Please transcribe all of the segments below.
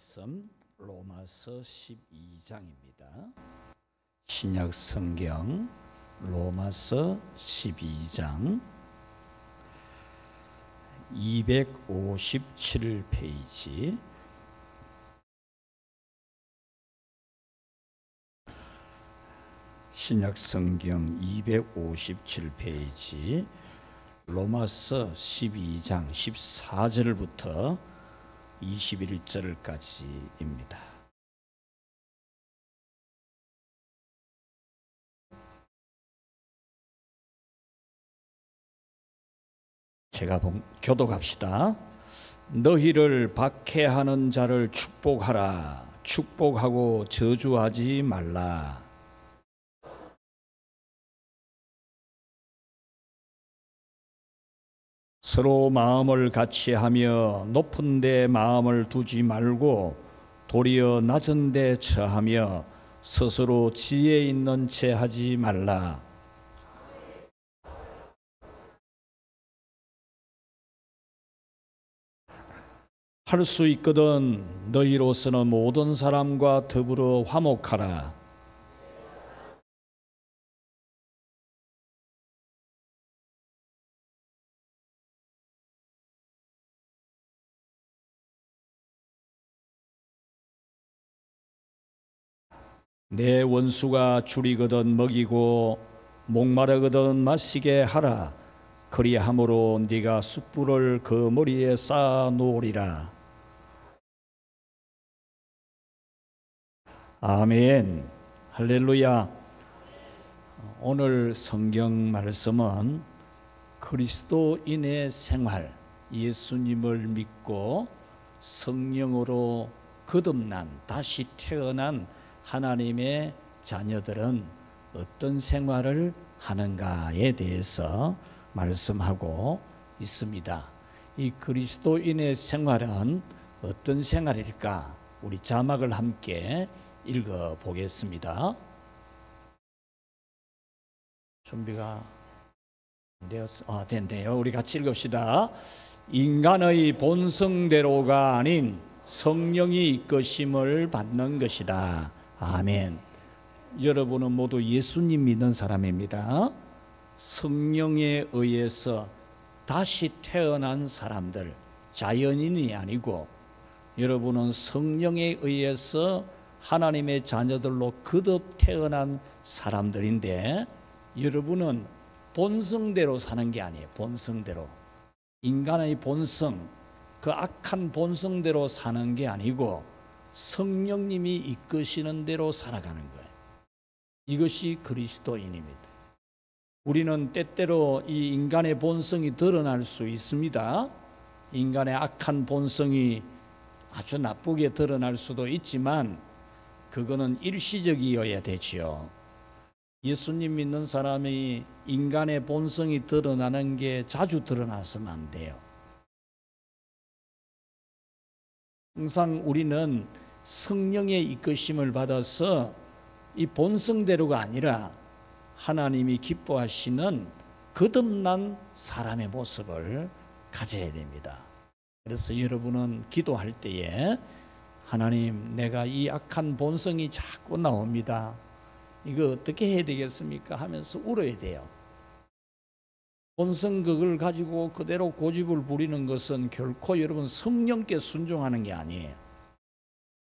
말씀 로마서 12장입니다. 신약 성경 로마서 12장 257페이지 신약 성경 257페이지 로마서 12장 14절부터 21절까지입니다. 제가 교독합시다. 너희를 박해하는 자를 축복하라. 축복하고 저주하지 말라. 서로 마음을 같이하며 높은 데 마음을 두지 말고 도리어 낮은 데 처하며 스스로 지혜 있는 채 하지 말라. 할 수 있거든 너희로서는 모든 사람과 더불어 화목하라. 내 원수가 줄이거든 먹이고 목마르거든 마시게 하라. 그리함으로 네가 숯불을 그 머리에 쌓아 놓으리라. 아멘. 할렐루야. 오늘 성경 말씀은 그리스도인의 생활, 예수님을 믿고 성령으로 거듭난 다시 태어난 하나님의 자녀들은 어떤 생활을 하는가에 대해서 말씀하고 있습니다. 이 그리스도인의 생활은 어떤 생활일까? 우리 자막을 함께 읽어 보겠습니다. 준비가 됐네요. 우리 같이 읽읍시다. 인간의 본성대로가 아닌 성령이 이끄심을 받는 것이다. 아멘. 여러분은 모두 예수님 믿는 사람입니다. 성령에 의해서 다시 태어난 사람들, 자연인이 아니고 여러분은 성령에 의해서 하나님의 자녀들로 거듭 태어난 사람들인데 여러분은 본성대로 사는 게 아니에요. 본성대로. 인간의 본성, 그 악한 본성대로 사는 게 아니고 성령님이 이끄시는 대로 살아가는 거예요. 이것이 그리스도인입니다. 우리는 때때로 이 인간의 본성이 드러날 수 있습니다. 인간의 악한 본성이 아주 나쁘게 드러날 수도 있지만 그거는 일시적이어야 되지요. 예수님 믿는 사람이 인간의 본성이 드러나는 게 자주 드러나서는 안 돼요. 항상 우리는 성령의 이끄심을 받아서 이 본성대로가 아니라 하나님이 기뻐하시는 거듭난 사람의 모습을 가져야 됩니다. 그래서 여러분은 기도할 때에 하나님, 내가 이 악한 본성이 자꾸 나옵니다. 이거 어떻게 해야 되겠습니까? 하면서 울어야 돼요. 본성극을 가지고 그대로 고집을 부리는 것은 결코 여러분 성령께 순종하는 게 아니에요.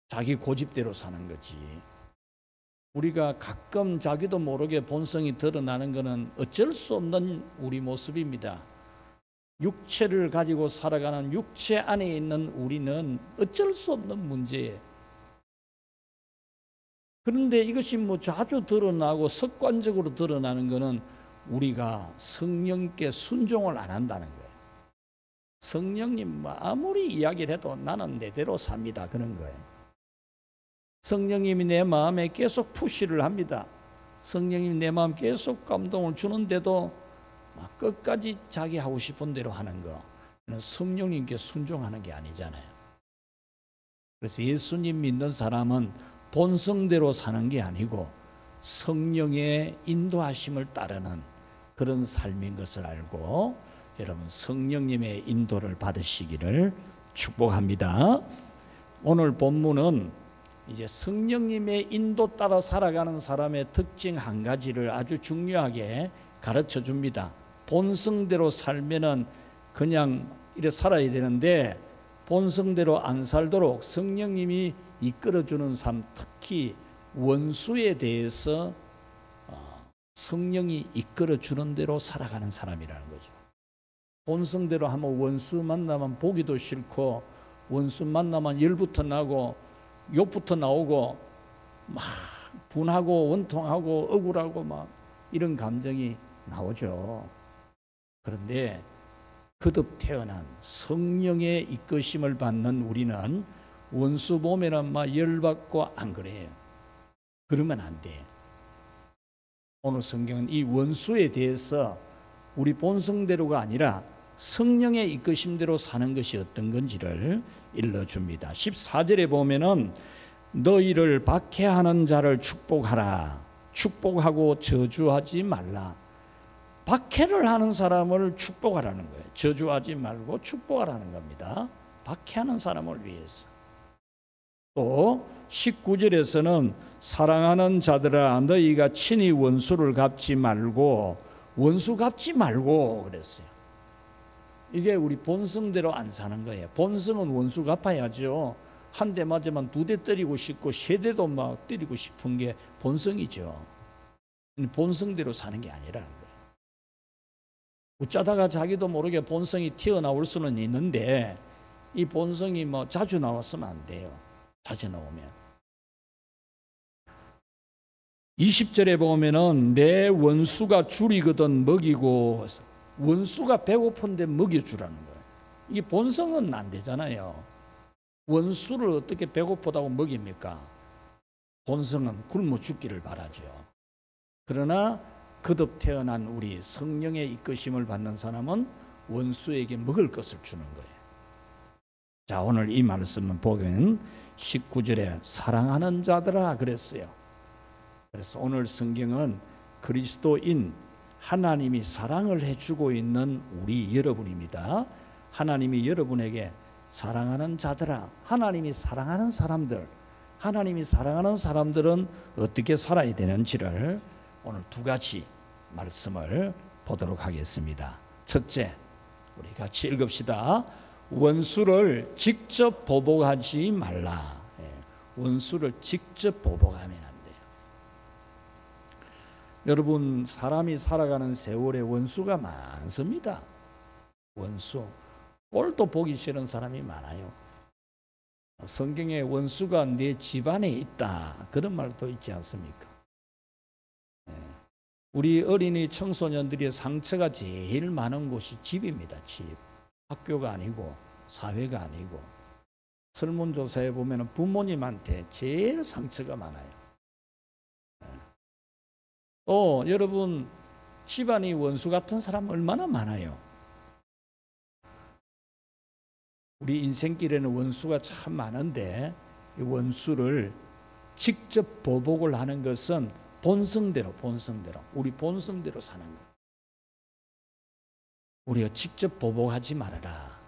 자기 고집대로 사는 거지. 우리가 가끔 자기도 모르게 본성이 드러나는 것은 어쩔 수 없는 우리 모습입니다. 육체를 가지고 살아가는 육체 안에 있는 우리는 어쩔 수 없는 문제예요. 그런데 이것이 자주 드러나고 습관적으로 드러나는 것은 우리가 성령께 순종을 안 한다는 거예요. 성령님 아무리 이야기를 해도 나는 내대로 삽니다. 그런 거예요. 성령님이 내 마음에 계속 푸시를 합니다. 성령님이 내 마음 계속 감동을 주는데도 끝까지 자기 하고 싶은 대로 하는 거. 성령님께 순종하는 게 아니잖아요. 그래서 예수님 믿는 사람은 본성대로 사는 게 아니고 성령의 인도하심을 따르는 그런 삶인 것을 알고 여러분 성령님의 인도를 받으시기를 축복합니다. 오늘 본문은 이제 성령님의 인도 따라 살아가는 사람의 특징 한 가지를 아주 중요하게 가르쳐 줍니다. 본성대로 살면은 그냥 이래 살아야 되는데 본성대로 안 살도록 성령님이 이끌어주는 삶, 특히 원수에 대해서 성령이 이끌어주는 대로 살아가는 사람이라는 거죠. 본성대로 하면 원수 만나면 보기도 싫고 원수 만나면 열부터 나고 욕부터 나오고 막 분하고 원통하고 억울하고 막 이런 감정이 나오죠. 그런데 거듭 태어난 성령의 이끄심을 받는 우리는 원수 보면은 막 열받고 안 그래요. 그러면 안 돼. 오늘 성경은 이 원수에 대해서 우리 본성대로가 아니라 성령의 이끄심대로 사는 것이 어떤 건지를 일러줍니다. 14절에 보면은 너희를 박해하는 자를 축복하라. 축복하고 저주하지 말라. 박해를 하는 사람을 축복하라는 거예요. 저주하지 말고 축복하라는 겁니다. 박해하는 사람을 위해서. 또 19절에서는 사랑하는 자들아 너희가 친히 원수를 갚지 말고 원수 갚지 말고 그랬어요. 이게 우리 본성대로 안 사는 거예요. 본성은 원수 갚아야죠. 한 대 맞으면 두 대 때리고 싶고 세 대도 막 때리고 싶은 게 본성이죠. 본성대로 사는 게 아니라는 거예요. 어쩌다가 자기도 모르게 본성이 튀어나올 수는 있는데 이 본성이 뭐 자주 나왔으면 안 돼요. 자주 나오면. 20절에 보면은 내 원수가 줄이거든 먹이고, 원수가 배고픈데 먹여주라는 거예요. 이 본성은 안 되잖아요. 원수를 어떻게 배고프다고 먹입니까? 본성은 굶어 죽기를 바라죠. 그러나 거듭 태어난 우리 성령의 이끄심을 받는 사람은 원수에게 먹을 것을 주는 거예요. 자, 오늘 이 말씀은 보면 19절에 사랑하는 자들아 그랬어요. 그래서 오늘 성경은 그리스도인 하나님이 사랑을 해주고 있는 우리 여러분입니다. 하나님이 여러분에게 사랑하는 자들아, 하나님이 사랑하는 사람들, 하나님이 사랑하는 사람들은 어떻게 살아야 되는지를 오늘 두 가지 말씀을 보도록 하겠습니다. 첫째, 우리 같이 읽읍시다. 원수를 직접 보복하지 말라. 원수를 직접 보복하면 안 돼요. 여러분, 사람이 살아가는 세월에 원수가 많습니다. 원수, 꼴도 보기 싫은 사람이 많아요. 성경에 원수가 내 집안에 있다, 그런 말도 있지 않습니까? 우리 어린이 청소년들의 상처가 제일 많은 곳이 집입니다. 집. 학교가 아니고 사회가 아니고. 설문조사에 보면 부모님한테 제일 상처가 많아요. 또 여러분, 집안이 원수 같은 사람 얼마나 많아요. 우리 인생길에는 원수가 참 많은데 이 원수를 직접 보복을 하는 것은 본성대로 우리 본성대로 사는 거예요. 우리가 직접 보복하지 말아라.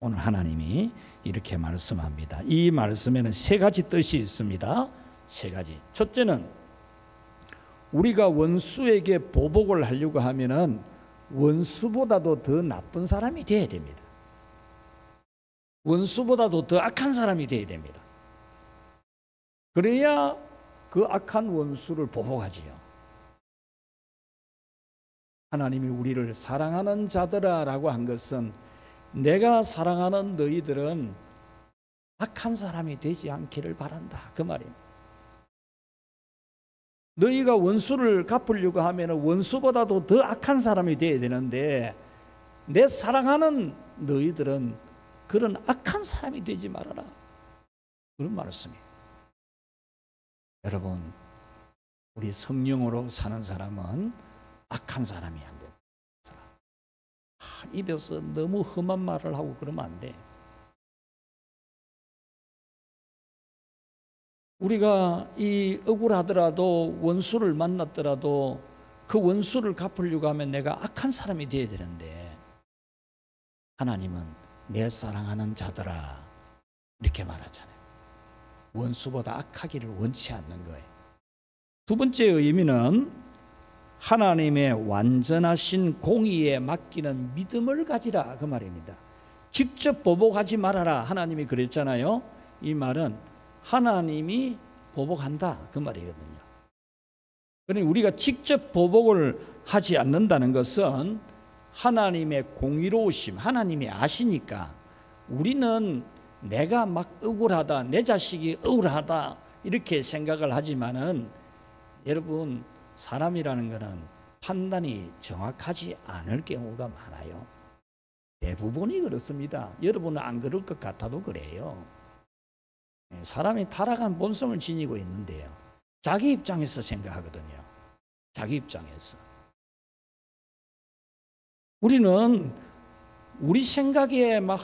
오늘 하나님이 이렇게 말씀합니다. 이 말씀에는 세 가지 뜻이 있습니다. 세 가지. 첫째는 우리가 원수에게 보복을 하려고 하면은 원수보다도 더 나쁜 사람이 되어야 됩니다. 원수보다도 더 악한 사람이 되어야 됩니다. 그래야 그 악한 원수를 보복하지요. 하나님이 우리를 사랑하는 자들아 라고 한 것은 내가 사랑하는 너희들은 악한 사람이 되지 않기를 바란다, 그 말입니다. 너희가 원수를 갚으려고 하면 원수보다도 더 악한 사람이 되어야 되는데 내 사랑하는 너희들은 그런 악한 사람이 되지 말아라, 그런 말씀이에요. 여러분, 우리 성령으로 사는 사람은 악한 사람이 안 돼요. 입에서 너무 험한 말을 하고 그러면 안 돼. 우리가 이 억울하더라도 원수를 만났더라도 그 원수를 갚으려고 하면 내가 악한 사람이 되어야 되는데 하나님은 내 사랑하는 자들아 이렇게 말하잖아요. 원수보다 악하기를 원치 않는 거예요. 두 번째 의미는 하나님의 완전하신 공의에 맡기는 믿음을 가지라, 그 말입니다. 직접 보복하지 말아라, 하나님이 그랬잖아요. 이 말은 하나님이 보복한다, 그 말이거든요. 그러니 우리가 직접 보복을 하지 않는다는 것은 하나님의 공의로우심, 하나님이 아시니까 우리는 내가 막 억울하다, 내 자식이 억울하다 이렇게 생각을 하지만은, 여러분, 사람이라는 것은 판단이 정확하지 않을 경우가 많아요. 대부분이 그렇습니다. 여러분은 안 그럴 것 같아도 그래요. 사람이 타락한 본성을 지니고 있는데요, 자기 입장에서 생각하거든요. 자기 입장에서. 우리는 우리 생각에 막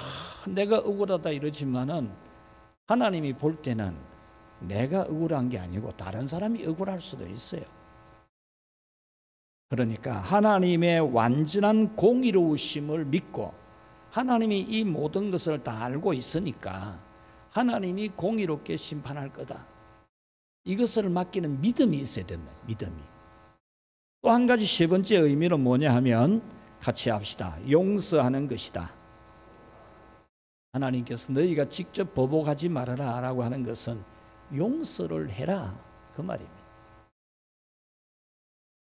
내가 억울하다 이러지만은, 하나님이 볼 때는 내가 억울한 게 아니고 다른 사람이 억울할 수도 있어요. 그러니까 하나님의 완전한 공의로우심을 믿고, 하나님이 이 모든 것을 다 알고 있으니까 하나님이 공의롭게 심판할 거다, 이것을 맡기는 믿음이 있어야 된다. 믿음이. 또 한 가지, 세 번째 의미는 뭐냐 하면, 같이 합시다. 용서하는 것이다. 하나님께서 너희가 직접 보복하지 말아라 라고 하는 것은 용서를 해라, 그 말입니다.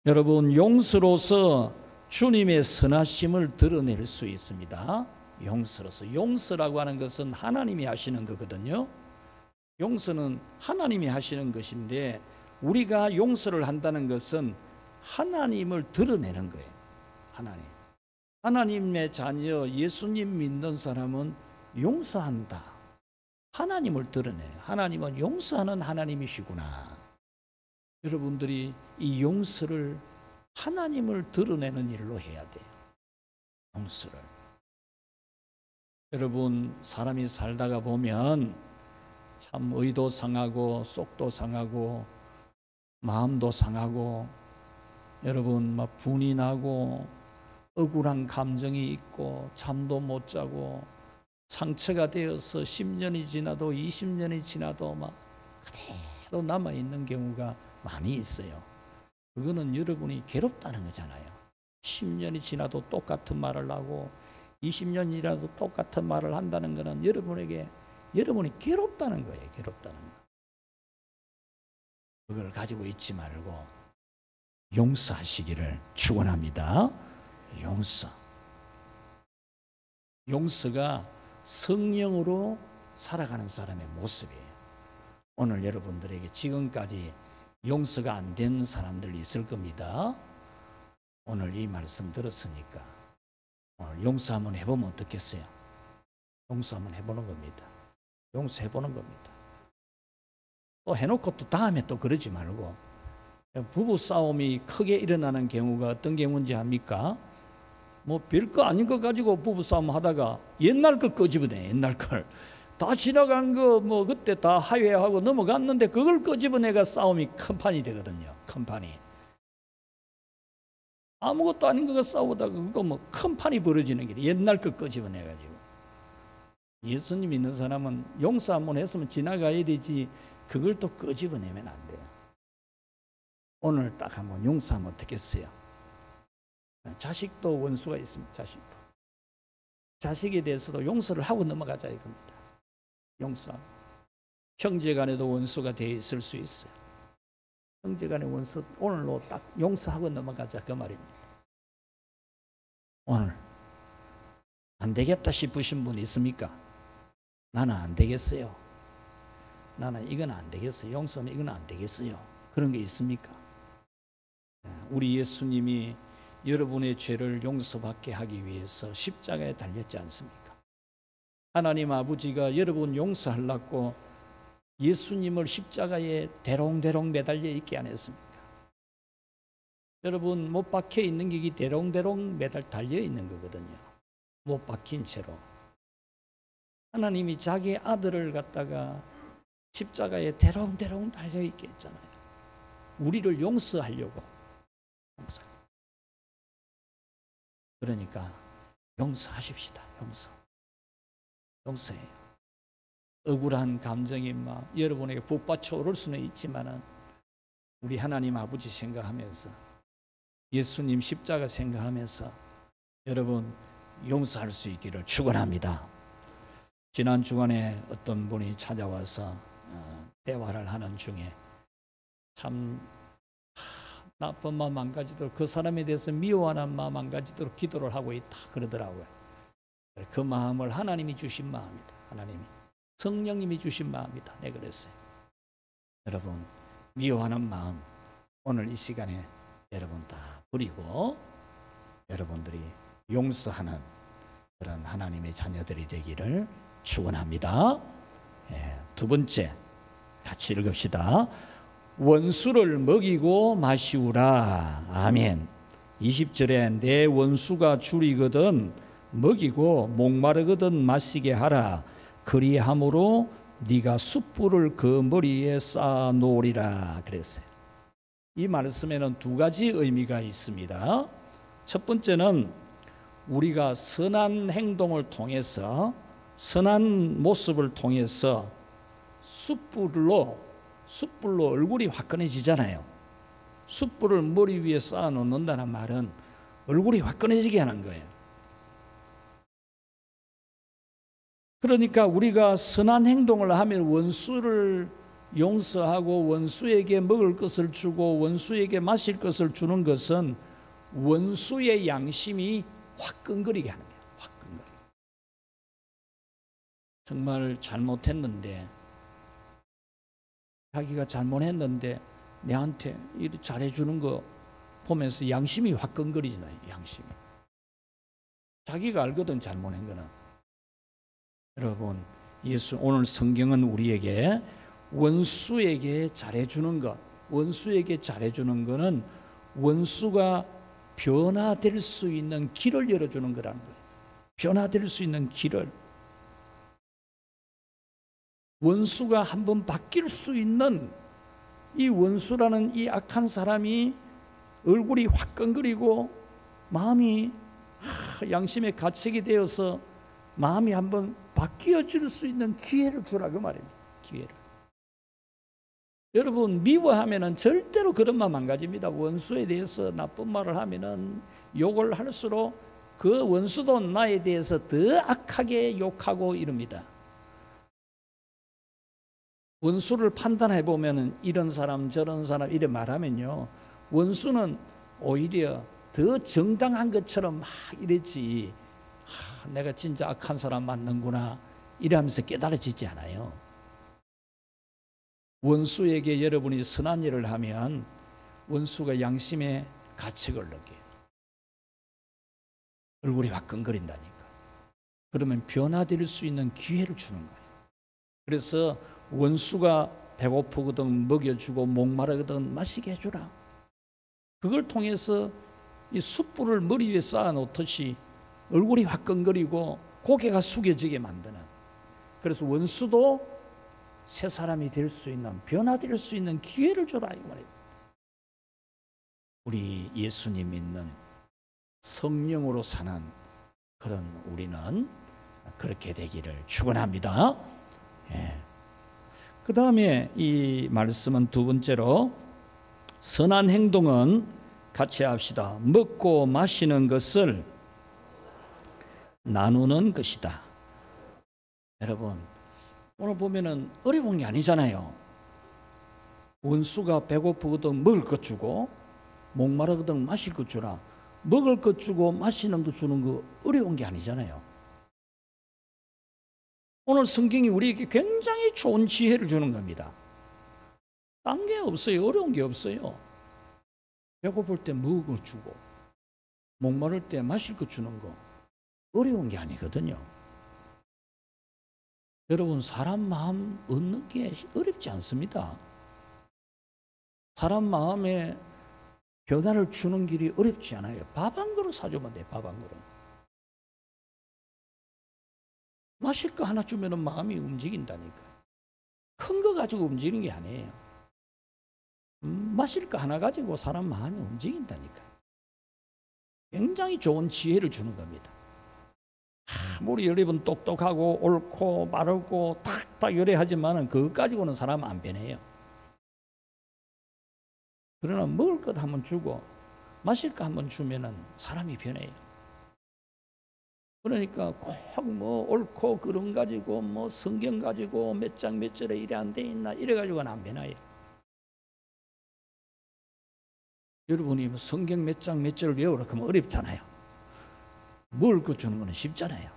여러분, 용서로서 주님의 선하심을 드러낼 수 있습니다. 용서로서. 용서라고 하는 것은 하나님이 하시는 거거든요. 용서는 하나님이 하시는 것인데, 우리가 용서를 한다는 것은 하나님을 드러내는 거예요. 하나님의 자녀, 예수님 믿는 사람은 용서한다. 하나님을 드러내요. 하나님은 용서하는 하나님이시구나. 여러분들이 이 용서를 하나님을 드러내는 일로 해야 돼요. 용서를. 여러분, 사람이 살다가 보면 참 의도 상하고 속도 상하고 마음도 상하고, 여러분 막 분이 나고 억울한 감정이 있고 잠도 못 자고 상처가 되어서 10년이 지나도 20년이 지나도 막 그대로 남아있는 경우가 많이 있어요. 그거는 여러분이 괴롭다는 거잖아요. 10년이 지나도 똑같은 말을 하고 20년이라도 똑같은 말을 한다는 것은 여러분이 괴롭다는 거예요. 괴롭다는 거. 그걸 가지고 있지 말고 용서하시기를 축원합니다. 용서가 성령으로 살아가는 사람의 모습이에요. 오늘 여러분들에게 지금까지 용서가 안 된 사람들이 있을 겁니다. 오늘 이 말씀 들었으니까 오늘 용서 한번 해보면 어떻겠어요? 용서 한번 해보는 겁니다. 용서해보는 겁니다. 또 해놓고 또 다음에 또 그러지 말고, 부부싸움이 크게 일어나는 경우가 어떤 경우인지 압니까? 뭐 별거 아닌 거 가지고 부부싸움 하다가 옛날 거 끄집어내. 옛날 걸 다 지나간 거 뭐 그때 다 하회하고 넘어갔는데 그걸 끄집어내가 싸움이 큰 판이 되거든요. 큰 판이. 아무것도 아닌 거가 싸우다가 그거 뭐 큰 판이 벌어지는 게 옛날 거 끄집어내가지고. 예수님 믿는 사람은 용서 한번 했으면 지나가야 되지, 그걸 또 끄집어내면 안 돼요. 오늘 딱 한번 용서하면 어떻겠어요? 자식도 원수가 있습니다. 자식에 대해서도 용서를 하고 넘어가자 이겁니다. 용서. 형제 간에도 원수가 되어 있을 수 있어요. 형제 간의 원수 오늘로 딱 용서하고 넘어가자, 그 말입니다. 오늘 안 되겠다 싶으신 분 있습니까? 나는 안 되겠어요. 나는 이건 안 되겠어요. 용서는 이건 안 되겠어요. 그런 게 있습니까? 우리 예수님이 여러분의 죄를 용서받게 하기 위해서 십자가에 달렸지 않습니까? 하나님 아버지가 여러분 용서하려고 예수님을 십자가에 대롱대롱 매달려 있게 안 했습니까? 여러분 못 박혀 있는 게 대롱대롱 달려 있는 거거든요. 못 박힌 채로. 하나님이 자기 아들을 갖다가 십자가에 대롱대롱 달려 있게 했잖아요. 우리를 용서하려고. 그러니까 용서하십시다. 용서해요. 억울한 감정이 여러분에게 북받쳐 오를 수는 있지만은 우리 하나님 아버지 생각하면서 예수님 십자가 생각하면서 여러분 용서할 수 있기를 축원합니다. 지난 주간에 어떤 분이 찾아와서 대화를 하는 중에 참 나쁜 마음 안 가지도록 그 사람에 대해서 미워하는 마음 안 가지도록 기도를 하고 있다 그러더라고요. 그 마음을 하나님이 주신 마음이다. 하나님이 성령님이 주신 마음이다. 네, 그랬어요. 여러분 미워하는 마음 오늘 이 시간에 여러분 다 버리고 여러분들이 용서하는 그런 하나님의 자녀들이 되기를 축원합니다. 두 번째 같이 읽읍시다. 원수를 먹이고 마시우라. 아멘. 20절에 내 원수가 줄이거든 먹이고 목마르거든 마시게 하라. 그리함으로 네가 숯불을 그 머리에 쌓아 놓으리라 그랬어요. 이 말씀에는 두 가지 의미가 있습니다. 첫 번째는 우리가 선한 행동을 통해서 선한 모습을 통해서 숯불로 얼굴이 화끈해지잖아요. 숯불을 머리 위에 쌓아 놓는다는 말은 얼굴이 화끈해지게 하는 거예요. 그러니까 우리가 선한 행동을 하면 원수를 용서하고 원수에게 먹을 것을 주고 원수에게 마실 것을 주는 것은 원수의 양심이 화끈거리게 하는 거예요. 화끈거리게. 정말 잘못했는데 자기가 잘못했는데 내한테 이렇게 잘해주는 거 보면서 양심이 화끈거리잖아요. 양심이. 자기가 알거든 잘못한 거는. 여러분 오늘 성경은 우리에게 원수에게 잘해주는 것, 원수에게 잘해주는 것은 원수가 변화될 수 있는 길을 열어주는 거라는 거예요. 변화될 수 있는 길을. 원수가 한번 바뀔 수 있는 이 원수라는 이 악한 사람이 얼굴이 화끈거리고 마음이 양심의 가책이 되어서 마음이 한번 바뀌어질 수 있는 기회를 주라 그 말입니다. 기회를. 여러분 미워하면은 절대로 그런 마음 안 가집니다. 원수에 대해서 나쁜 말을 하면은 욕을 할수록 그 원수도 나에 대해서 더 악하게 욕하고 이럽니다. 원수를 판단해 보면은 이런 사람 저런 사람 이래 말하면요, 원수는 오히려 더 정당한 것처럼 막 이랬지. 내가 진짜 악한 사람 맞는구나 이러면서 깨달아지지 않아요. 원수에게 여러분이 선한 일을 하면 원수가 양심의 가책을 느껴요. 얼굴이 화끈거린다니까. 그러면 변화될 수 있는 기회를 주는 거예요. 그래서 원수가 배고프거든 먹여주고 목마르거든 마시게 해주라. 그걸 통해서 이 숯불을 머리 위에 쌓아 놓듯이 얼굴이 화끈거리고 고개가 숙여지게 만드는, 그래서 원수도 새 사람이 될 수 있는, 변화될 수 있는 기회를 줘라 이 말이에요. 우리 예수님 믿는 성령으로 사는 그런 우리는 그렇게 되기를 축원합니다. 그 다음에 이 말씀은 두 번째로 선한 행동은 같이 합시다. 먹고 마시는 것을 나누는 것이다. 여러분 오늘 보면은 어려운 게 아니잖아요. 원수가 배고프거든 먹을 것 주고 목마르거든 마실 것 주라. 먹을 것 주고 마시는 것 주는 거 어려운 게 아니잖아요. 오늘 성경이 우리에게 굉장히 좋은 지혜를 주는 겁니다. 딴 게 없어요. 어려운 게 없어요. 배고플 때 먹을 것 주고 목마를 때 마실 것 주는 거 어려운 게 아니거든요. 여러분 사람 마음 얻는 게 어렵지 않습니다. 사람 마음에 변화를 주는 길이 어렵지 않아요. 밥 한 그릇 사주면 돼. 밥 한 그릇. 마실 거 하나 주면 마음이 움직인다니까. 큰 거 가지고 움직이는 게 아니에요. 마실 거 하나 가지고 사람 마음이 움직인다니까. 굉장히 좋은 지혜를 주는 겁니다. 아무리 여러분 똑똑하고 옳고 바르고 탁탁 요래하지만은 그것 가지고는 사람 안 변해요. 그러나 먹을 것 한번 주고 마실 거 한번 주면은 사람이 변해요. 그러니까 꼭 뭐 옳고 그름 가지고 뭐 성경 가지고 몇 장 몇 절에 이래 안 돼 있나 이래 가지고는 안 변해요. 여러분이 뭐 성경 몇 장 몇 절을 외우라 그러면 어렵잖아요. 먹을 것 주는 거는 쉽잖아요.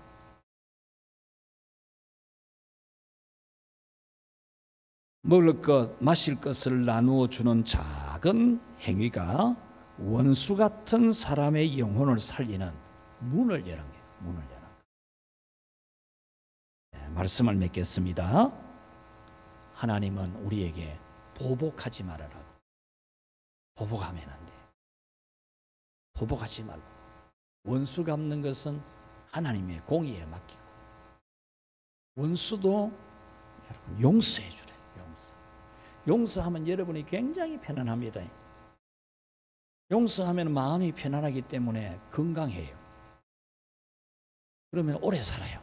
먹을 것, 마실 것을 나누어 주는 작은 행위가 원수 같은 사람의 영혼을 살리는 문을 여는 거예요. 문을 여는 거예요. 네, 말씀을 맺겠습니다. 하나님은 우리에게 보복하지 말아라. 보복하면 안 돼. 보복하지 말고. 원수 갚는 것은 하나님의 공의에 맡기고, 원수도 여러분 용서해 주래. 용서하면 여러분이 굉장히 편안합니다. 용서하면 마음이 편안하기 때문에 건강해요. 그러면 오래 살아요.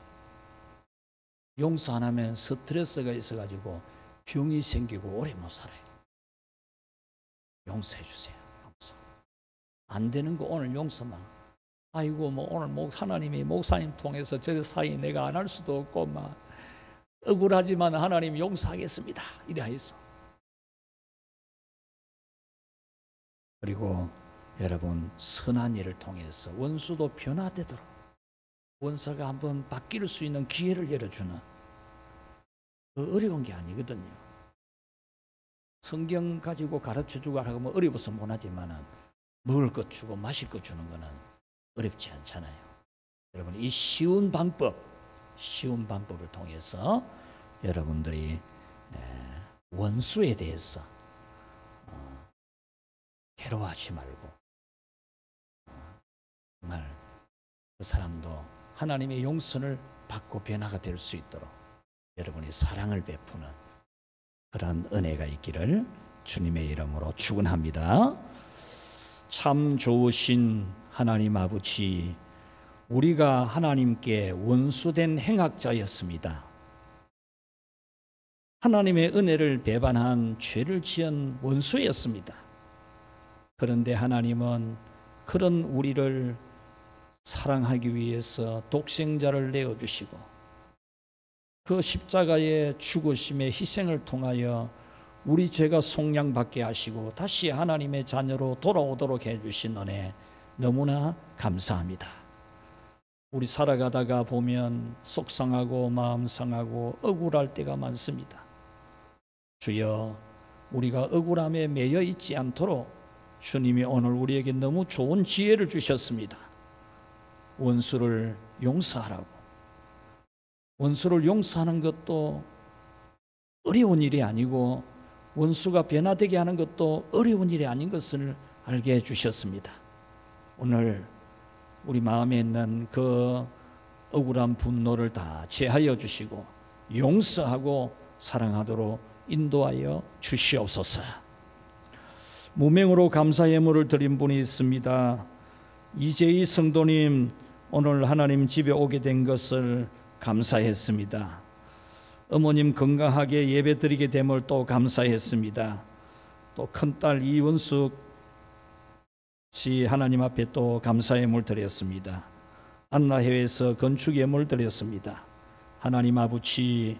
용서 안 하면 스트레스가 있어가지고 병이 생기고 오래 못 살아요. 용서해 주세요. 용서. 안 되는 거 오늘 용서만. 아이고 뭐 오늘 하나님이 목사님 통해서 저 사이 내가 안 할 수도 없고 막 억울하지만 하나님 용서하겠습니다. 이래 하였어. 그리고 여러분 선한 일을 통해서 원수도 변화되도록 원수가 한번 바뀔 수 있는 기회를 열어주는 그 어려운 게 아니거든요. 성경 가지고 가르쳐주고 하라고 하면 어려워서 못하지만 먹을 것 주고 마실 것 주는 거는 어렵지 않잖아요. 여러분 이 쉬운 방법을 통해서 여러분들이 원수에 대해서 괴로워하지 말고 정말 그 사람도 하나님의 용서를 받고 변화가 될 수 있도록 여러분이 사랑을 베푸는 그런 은혜가 있기를 주님의 이름으로 축원합니다. 참 좋으신 하나님 아버지, 우리가 하나님께 원수된 행악자였습니다. 하나님의 은혜를 배반한 죄를 지은 원수였습니다. 그런데 하나님은 그런 우리를 사랑하기 위해서 독생자를 내어주시고 그 십자가의 죽으심의 희생을 통하여 우리 죄가 속량받게 하시고 다시 하나님의 자녀로 돌아오도록 해주신 은혜 너무나 감사합니다. 우리 살아가다가 보면 속상하고 마음 상하고 억울할 때가 많습니다. 주여, 우리가 억울함에 매여 있지 않도록 주님이 오늘 우리에게 너무 좋은 지혜를 주셨습니다. 원수를 용서하라고. 원수를 용서하는 것도 어려운 일이 아니고 원수가 변화되게 하는 것도 어려운 일이 아닌 것을 알게 해주셨습니다. 오늘 우리 마음에 있는 그 억울한 분노를 다 제하여 주시고 용서하고 사랑하도록 인도하여 주시옵소서. 무명으로 감사 예물을 드린 분이 있습니다. 이재희 성도님, 오늘 하나님 집에 오게 된 것을 감사했습니다. 어머님 건강하게 예배 드리게 됨을 또 감사했습니다. 또 큰딸 이원숙 씨 하나님 앞에 또 감사 예물 드렸습니다. 안나해에서 건축 예물 드렸습니다. 하나님 아버지,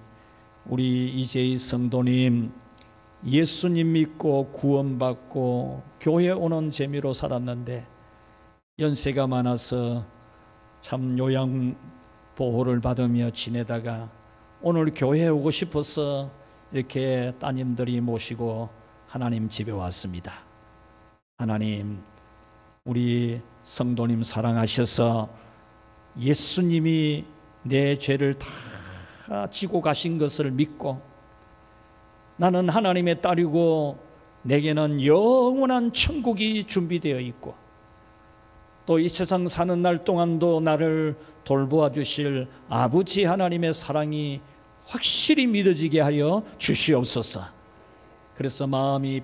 우리 이재희 성도님 예수님 믿고 구원받고 교회 오는 재미로 살았는데 연세가 많아서 참 요양 보호를 받으며 지내다가 오늘 교회에 오고 싶어서 이렇게 따님들이 모시고 하나님 집에 왔습니다. 하나님, 우리 성도님 사랑하셔서 예수님이 내 죄를 다 지고 가신 것을 믿고 나는 하나님의 딸이고 내게는 영원한 천국이 준비되어 있고 또 이 세상 사는 날 동안도 나를 돌보아 주실 아버지 하나님의 사랑이 확실히 믿어지게 하여 주시옵소서. 그래서 마음이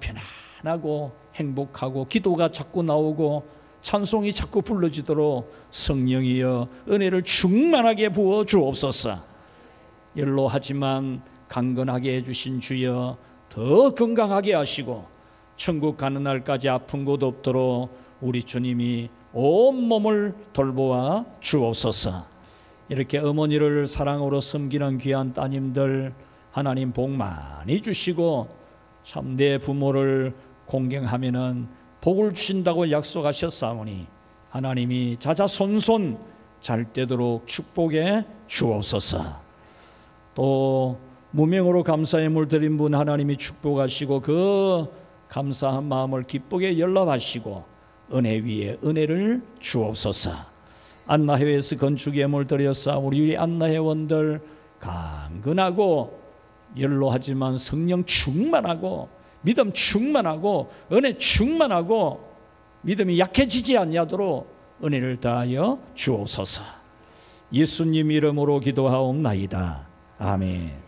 편안하고 행복하고 기도가 자꾸 나오고 찬송이 자꾸 불러지도록 성령이여 은혜를 충만하게 부어 주옵소서. 연로하지만 강건하게 해주신 주여 더 건강하게 하시고 천국 가는 날까지 아픈 곳 없도록 우리 주님이 온몸을 돌보아 주옵소서. 이렇게 어머니를 사랑으로 섬기는 귀한 따님들 하나님 복 많이 주시고 참 내 부모를 공경하면은 복을 주신다고 약속하셨사오니 하나님이 자자손손 잘 되도록 축복해 주옵소서. 또 무명으로 감사의 물 드린 분 하나님이 축복하시고 그 감사한 마음을 기쁘게 연락하시고 은혜 위에 은혜를 주옵소서. 안나회에서 건축의 물 드렸사오니 우리 안나회원들 강건하고 연로하지만 성령 충만하고 믿음 충만하고 은혜 충만하고 믿음이 약해지지 아니하도록 은혜를 다하여 주옵소서. 예수님 이름으로 기도하옵나이다. 아멘.